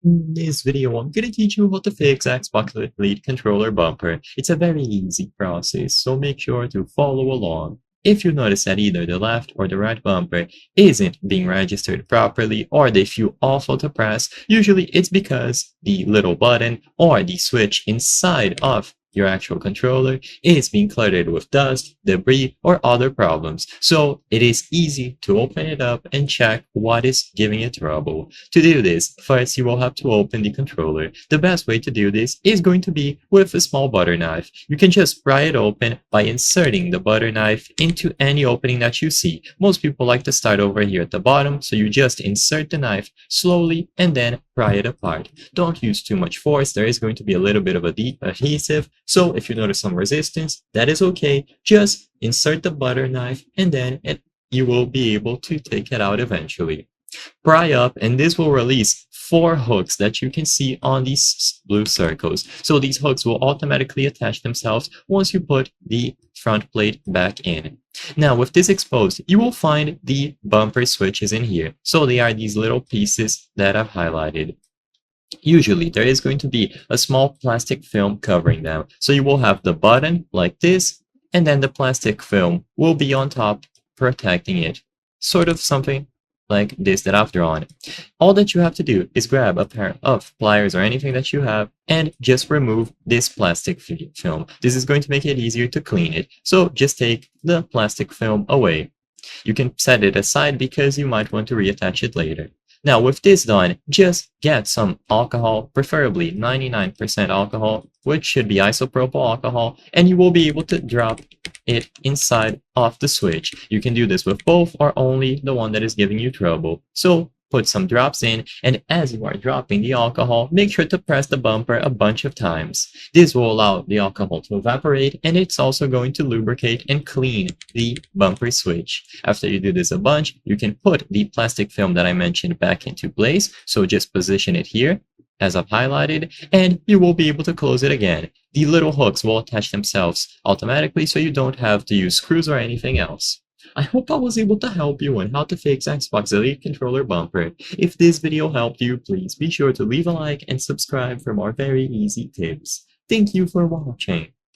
In this video, I'm gonna teach you how to fix Xbox Elite controller bumper. It's a very easy process, so make sure to follow along. If you notice that either the left or the right bumper isn't being registered properly or they feel awful to press, usually it's because the little button or the switch inside of your actual controller is being cluttered with dust, debris, or other problems. So it is easy to open it up and check what is giving it trouble. To do this, first you will have to open the controller. The best way to do this is going to be with a small butter knife. You can just pry it open by inserting the butter knife into any opening that you see. Most people like to start over here at the bottom, so you just insert the knife slowly and then pry it apart. Don't use too much force, there is going to be a little bit of adhesive, so if you notice some resistance, that is okay. Just insert the butter knife and then you will be able to take it out eventually. Pry up, and this will release 4 hooks that you can see on these blue circles. So these hooks will automatically attach themselves once you put the front plate back in. Now with this exposed, you will find the bumper switches in here. So they are these little pieces that I've highlighted. Usually there is going to be a small plastic film covering them. So you will have the button like this, and then the plastic film will be on top protecting it. Sort of something like this that I've drawn. All that you have to do is grab a pair of pliers or anything that you have and just remove this plastic film. This is going to make it easier to clean it. So just take the plastic film away. You can set it aside because you might want to reattach it later. Now with this done, just get some alcohol, preferably 99% alcohol, which should be isopropyl alcohol, and you will be able to drop it inside of the switch. You can do this with both or only the one that is giving you trouble. So put some drops in, and as you are dropping the alcohol, make sure to press the bumper a bunch of times. This will allow the alcohol to evaporate, and it's also going to lubricate and clean the bumper switch. After you do this a bunch, you can put the plastic film that I mentioned back into place. So just position it here, as I've highlighted, and you will be able to close it again. The little hooks will attach themselves automatically, so you don't have to use screws or anything else. I hope I was able to help you on how to fix Xbox Elite controller bumper. If this video helped you, please be sure to leave a like and subscribe for more very easy tips. Thank you for watching.